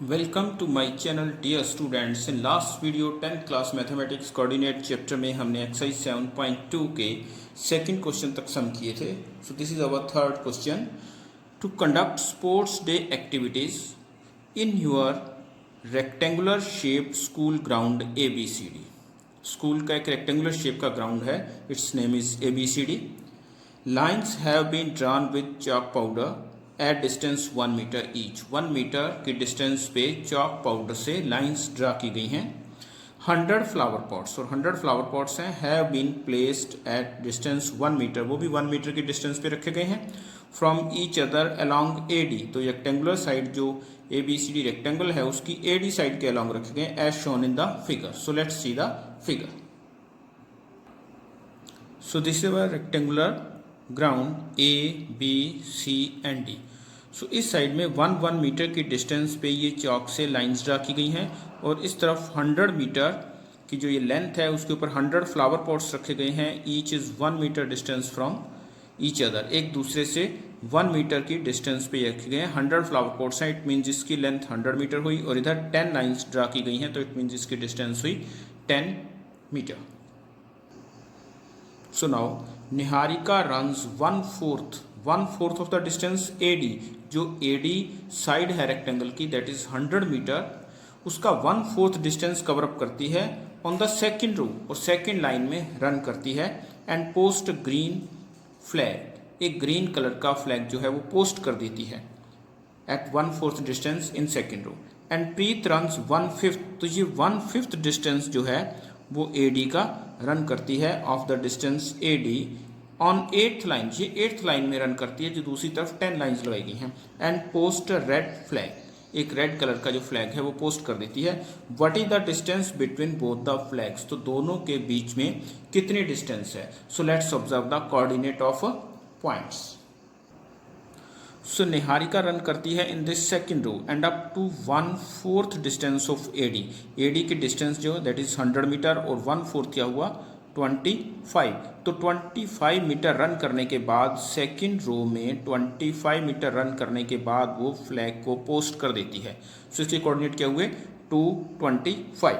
Welcome to my channel dear students. In last video 10th class mathematics coordinate chapter में हमने exercise 7.2 के second question तक sum किए थे। So this is our third question. To conduct sports day activities in your rectangular shape school ground ABCD। School का एक rectangular shape का ground है, its name is ABCD। Lines have been drawn with chalk powder at distance 1 metre each. 1 metre की distance पे chalk powder से lines draw की गई हैं। 100 फ्लावर पॉट्स, और 100 फ्लावर पॉट्स हैं, have been placed at distance 1 metre, वो भी 1 मीटर की डिस्टेंस पे रखे गए हैं। From each other along AD, तो रेक्टेंगुलर साइड जो ABCD रेक्टेंगल है उसकी AD साइड के अलॉन्ग रखे गए as shown in the figure. So let's see the figure. So this is a rectangular ground ABC and D। So इस side में 1 metre की डिस्टेंस पे ये चौक से लाइंस ड्रा की गई हैं, और इस तरफ 100 मीटर की जो ये लेंथ है उसके ऊपर 100 फ्लावर पॉट्स रखे गए हैं। Each is 1 metre distance from each other, एक दूसरे से 1 मीटर की डिस्टेंस पे रखे गए हैं। 100 फ्लावर पॉट्स हैं, इट मीन्स इसकी लेंथ 100 मीटर हुई, और इधर 10 लाइन्स ड्रा की गई हैं, तो इट मीन्स इसकी डिस्टेंस हुई 10 metre. So now Niharika runs 1/4 of the distance AD, जो AD साइड है रेक्टेंगल की, दैट इज 100 मीटर, उसका 1/4 डिस्टेंस कवर अप करती है ऑन द सेकेंड रो, और सेकेंड लाइन में रन करती है। एंड पोस्ट ग्रीन फ्लैग, एक ग्रीन कलर का फ्लैग जो है वो पोस्ट कर देती है at 1/4 distance in second row. And Preet runs 1/5, तो ये 1/5 डिस्टेंस जो है वो AD का रन करती है of the distance AD on 8th line, ये 8th लाइन में रन करती है जो दूसरी तरफ 10 लाइन्स लगाई गई हैं। एंड पोस्ट रेड फ्लैग, एक रेड कलर का जो फ्लैग है वो पोस्ट कर देती है। What is the distance between both the flags, तो दोनों के बीच में कितनी डिस्टेंस है। So let's observe the coordinate of points. So Niharika run करती है in this second row and up to 1/4 distance of AD की डिस्टेंस जो दैट इज 100 मीटर, और 1/4 क्या हुआ 25। तो 25 मीटर रन करने के बाद सेकेंड रो में 25 मीटर रन करने के बाद वो फ्लैग को पोस्ट कर देती है। सो इसके कोऑर्डिनेट क्या हुए 225।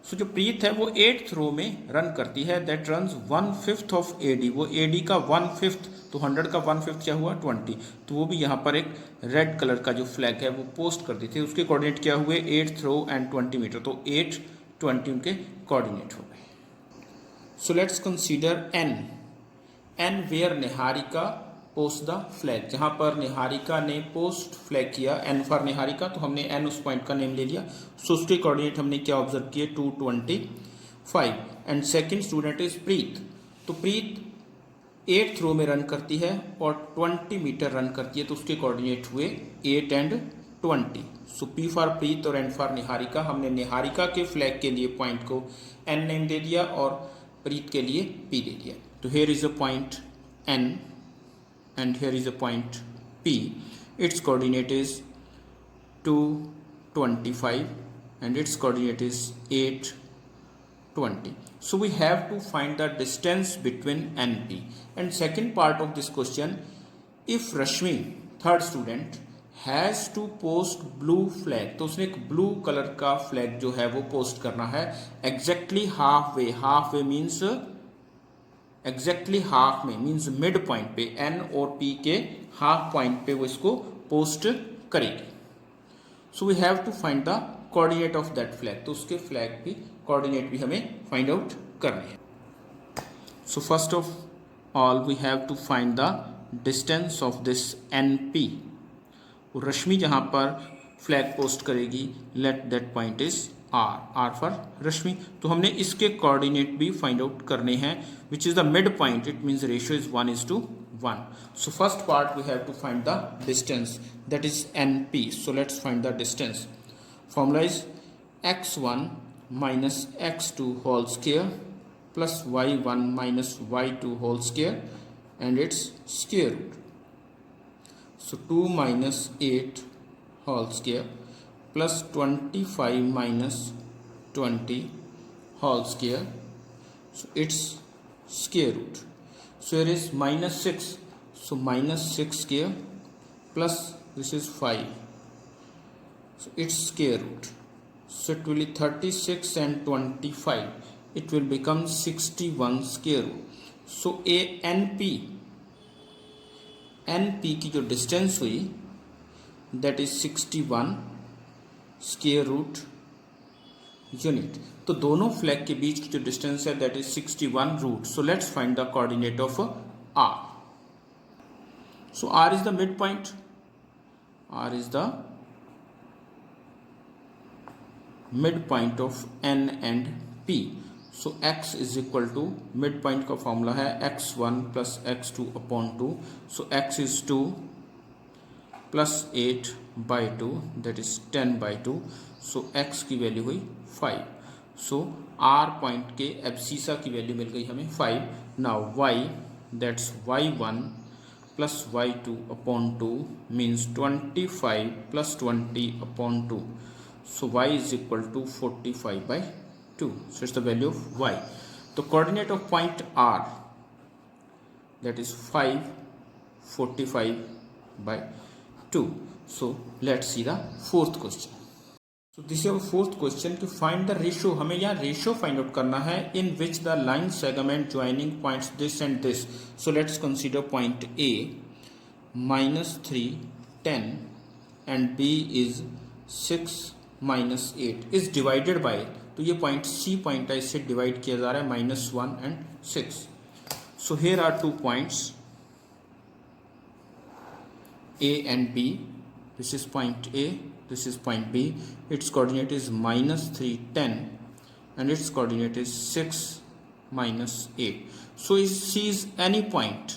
सो जो प्रीत है वो 8th रो में रन करती है, दैट रन्स 1/5 ऑफ AD, वो AD का 1/5, तो 100 का 1/5 क्या हुआ 20, तो वो भी यहाँ पर एक रेड कलर का जो फ्लैग है वो पोस्ट कर दी थी। उसके कोऑर्डिनेट क्या हुए 8th रो एंड 20 मीटर, तो 8 20 उनके कोऑर्डिनेट हो गए। So let's consider N where Niharika post the flag, जहाँ पर निहारिका ने पोस्ट फ्लैग किया, N फॉर निहारिका, तो हमने N उस पॉइंट का नेम ले लिया। सो उसके कोऑर्डिनेट हमने क्या ऑब्जर्व किए 225। एंड सेकेंड स्टूडेंट इज प्रीत, तो प्रीत 8th रो में रन करती है और 20 मीटर रन करती है, तो उसके कोऑर्डिनेट हुए 8 एंड 20। सो P फॉर प्रीत और N फॉर निहारिका, हमने निहारिका के फ्लैग के लिए पॉइंट को N नेम दे दिया और प्रीत के लिए P दे दिया। तो here is a point N and here is a point P. Its coordinate is 225 and its coordinate is 820. So we have to find the distance between N P. And second part of this question, if Rashmi, third student, has to post blue flag, तो उसने एक blue colour का flag जो है वो post करना है exactly half way means exactly half में, मीन्स मिड पॉइंट पे, N और P के हाफ पॉइंट पे वो इसको पोस्ट करेगी। So we have to find the coordinate of that flag, तो उसके फ्लैग भी कोऑर्डिनेट भी हमें फाइंड आउट करने हैं। So first of all we have to find the distance of this NP। Rashmi जहाँ पर फ्लैग पोस्ट करेगी, let that point is R for Rashmi, तो हमने इसके कोऑर्डिनेट भी फाइंड आउट करने हैं, which is the mid point, it means ratio is 1:1। So first part we have to find the distance, that is NP। So let's find the distance. Formula is x1 minus x2 whole square plus y1 minus y2 whole square and its square root. So 2 minus 8 whole square plus 25 minus 20 whole square, so its square root. So here is minus 6, so minus 6 square plus this is 5 So its square root. So it will be 36 and 25. It will become 61 square root. So a NP की जो distance हुई that is 61 square root unit. तो दोनों flag के बीच की जो distance है that is 61 root. So let's find the coordinate of R. So R is the mid point. R is the mid point of N and P. So x is equal to mid point का formula है x1 plus x2 upon 2. So x is 2 plus 8 by 2 that is 10 by 2. So x की value हुई 5. So R point के abscissa की value मिल गई हमें 5. Now y that's y1 plus y2 upon 2 means 25 plus 20 upon 2. So y is equal to 45 by 2. So it's the value of y. तो coordinate of point R that is 5 45 by 2. So let's see the fourth question. So this is our fourth question. To find the ratio, हमें यहाँ ratio find out करना है in which the line segment joining points this and this. So let's consider point A -3 10 and B is 6 -8 is divided by. तो ये point C point है, इससे divide किया जा रहा है -1 and 6. So here are 2 points A and B. This is point A. This is point B. Its coordinate is -3 10 and its coordinate is 6 -8. So C is any point.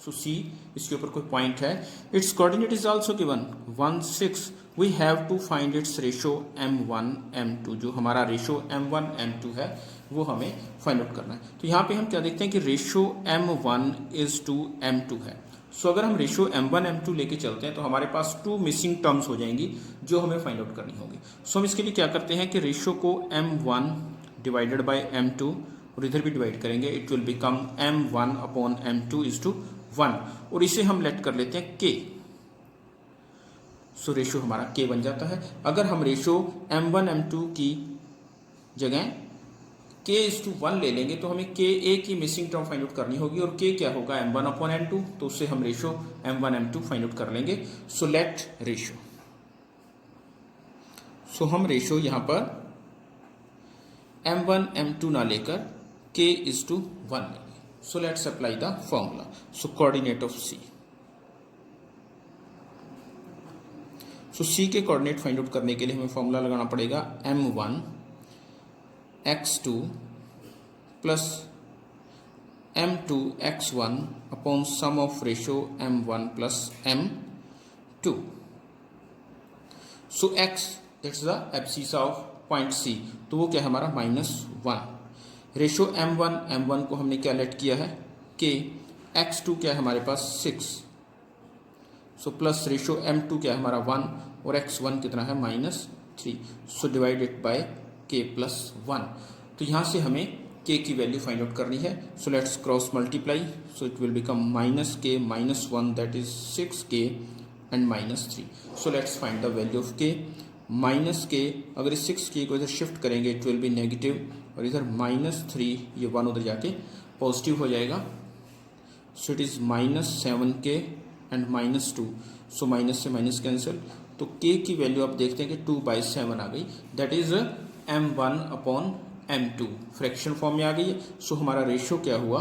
So C इसके ऊपर कोई point है. Its coordinate is also given 1 6. We have to find its ratio m1 m2. जो हमारा ratio m1 m2 है वो हमें find out करना है. तो यहाँ पे हम क्या देखते हैं कि ratio m1 is to m2 है. सो अगर हम रेशियो m1 m2 लेके चलते हैं तो हमारे पास 2 मिसिंग टर्म्स हो जाएंगी जो हमें फाइंड आउट करनी होगी. सो हम इसके लिए क्या करते हैं कि रेशियो को m1 डिवाइडेड बाय m2 और इधर भी डिवाइड करेंगे. It will become m1 upon m2 is to 1 और इसे हम लेट कर लेते हैं k. सो रेशियो हमारा k बन जाता है. अगर हम रेशियो m1 m2 की जगह k इज टू 1 ले लेंगे तो हमें k a की मिसिंग टर्म फाइंड आउट करनी होगी और k क्या होगा m1 अपॉन m2. तो उससे हम ratio m1 m2 find out कर लेंगे. So let ratio. सो हम रेशियो यहां पर m1 m2 ना लेकर k इज टू 1 लेंगे. So let's apply the formula. So coordinate of C. So C के कोऑर्डिनेट फाइंड आउट करने के लिए हमें फॉर्मूला लगाना पड़ेगा m1 x2 plus m2 x1 upon sum of ratio m1 plus m2. So x that's the abscissa of point C. तो वो क्या है हमारा -1. रेशियो m1 को हमने क्या लेट किया है k. x2 क्या है हमारे पास 6. सो प्लस रेशियो m2 क्या है हमारा 1 और x1 कितना है -3. So divided by k plus 1. तो यहाँ से हमें k की वैल्यू फाइंड आउट करनी है. So let's cross multiply. So it will become -k -1 that is 6k and -3. So let's find the value of k. -k अगर इस 6k को इधर शिफ्ट करेंगे इट विल बी नेगेटिव और इधर -3 ये 1 उधर जाके पॉजिटिव हो जाएगा. So it is -7k and -2. So minus से माइनस कैंसिल. तो k की वैल्यू आप देखते हैं कि 2/7 आ गई. That is m1 upon m2 fraction form में आ गई है. सो हमारा रेशियो क्या हुआ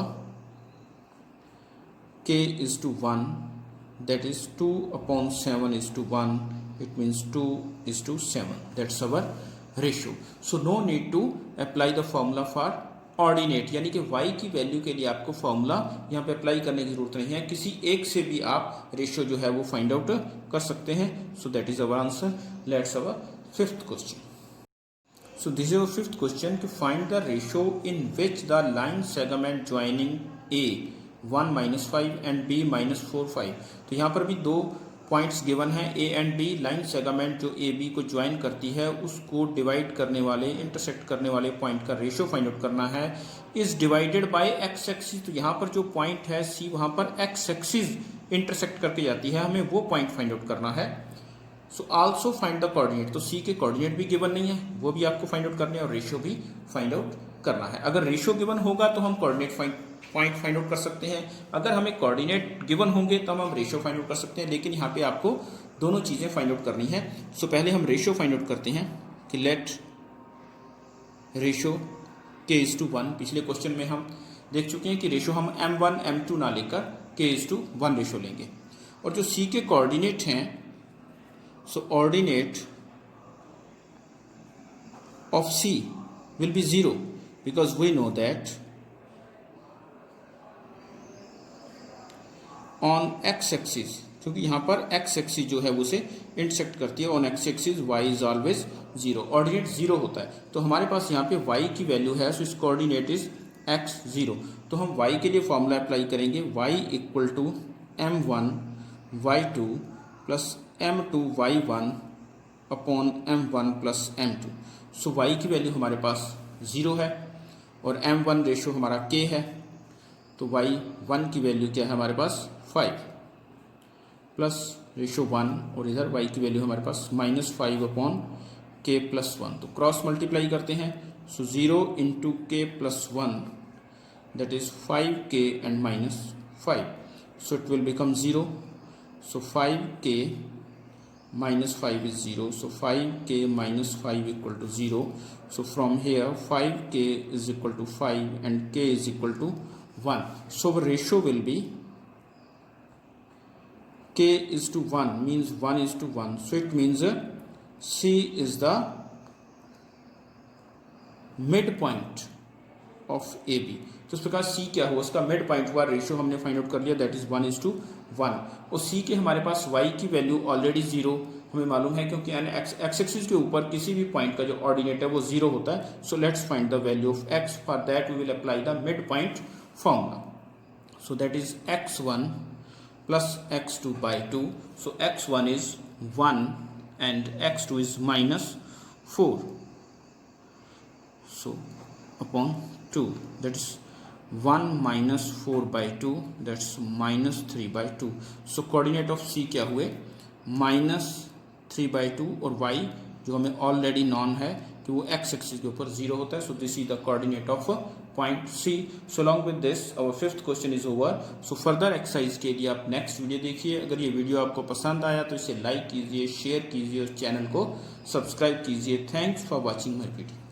k is to 1 that is 2 upon 7 is to 1. It means 2 is to 7. That's our ratio. So no need to apply the formula for ordinate यानी कि y की value के लिए आपको फॉर्मूला यहाँ पे अप्लाई करने की जरूरत नहीं है. किसी एक से भी आप रेशियो जो है वो फाइंड आउट कर सकते हैं. सो that is our answer. Let's our fifth question. So this is our fifth question. To find the ratio in which the line segment joining A 1 -5 and B -4 5. तो यहाँ पर भी 2 पॉइंट्स गिवन हैं A and B. Line segment जो A B को join करती है उसको डिवाइड करने वाले इंटरसेक्ट करने वाले पॉइंट का रेशियो फाइंड आउट करना है. Is divided by x axis. तो यहाँ पर जो पॉइंट है C वहाँ पर एक्स एक्सिस इंटरसेक्ट करके जाती है. हमें वो पॉइंट फाइंड आउट करना है. So also find the coordinate, तो सी के कोऑर्डिनेट भी गिवन नहीं है, वो भी आपको फाइंड आउट करने हैं और रेशियो भी फाइंड आउट करना है। अगर रेशियो गिवन होगा तो हम कोऑर्डिनेट पॉइंट फाइंड आउट कर सकते हैं, अगर हमें कोऑर्डिनेट गिवन होंगे तो हम रेशियो फाइंड आउट कर सकते हैं, लेकिन यहाँ पे आपको दोनों चीज़ें फाइंड आउट करनी है। सो पहले हम रेशियो फाइंड आउट करते हैं कि लेट रेशियो k:1, पिछले क्वेश्चन में हम देख चुके हैं कि रेशियो हम m1 m2 ना लेकर k:1 रेशियो लेंगे। और जो c के कोऑर्डिनेट हैं, सो ordinate of C will be 0 because we know that on x axis, क्योंकि यहाँ पर x axis जो है वो उसे इंटरसेक्ट करती है, on x axis y is always 0, ordinate 0 होता है। तो हमारे पास यहाँ पे y की वैल्यू है, सो इस कोऑर्डिनेट इज x0। तो हम y के लिए फॉर्मूला अप्लाई करेंगे, y equal to m1 y2 plus m2 y1 upon m1 plus m2। So y की वैल्यू हमारे पास 0 है और m1 रेशो हमारा k है, तो y1 की वैल्यू क्या है हमारे पास 5 प्लस रेशो 1, और इधर y की वैल्यू हमारे पास -5 अपॉन k प्लस 1। तो क्रॉस मल्टीप्लाई करते हैं, सो 0 into k plus 1 that is 5k and -5, so it will become 0। So 5k -5 is 0, so 5k minus 5 equal to 0. So from here 5k is equal to 5 and k is equal to 1. So the ratio will be k is to 1 means 1 is to 1. So it means C is the midpoint of AB. तो इस प्रकार C क्या हुआ, उसका mid point हुआ, ratio हमने find out कर लिया, दैट इज 1:1। और C के हमारे पास y की वैल्यू ऑलरेडी 0 हमें मालूम है, क्योंकि एक्स एक्सिस के ऊपर किसी भी पॉइंट का जो ऑर्डिनेट है वो 0 होता है। So let's find the value of x, for that we will apply the mid point formula. So that is x1 plus x2 by 2। So x1 is 1 and x2 is -4, so upon 2 that is 1 minus 4 by 2 that's -3 by 2। So coordinate of C क्या हुए -3 by 2, और y जो हमें already non है कि वो x axis के ऊपर 0 होता है। So this is the coordinate of point C। So along with this our 5th question is over. So further exercise के लिए आप नेक्स्ट वीडियो देखिए। अगर ये वीडियो आपको पसंद आया तो इसे लाइक कीजिए, शेयर कीजिए और चैनल को सब्सक्राइब कीजिए। Thanks for watching my video.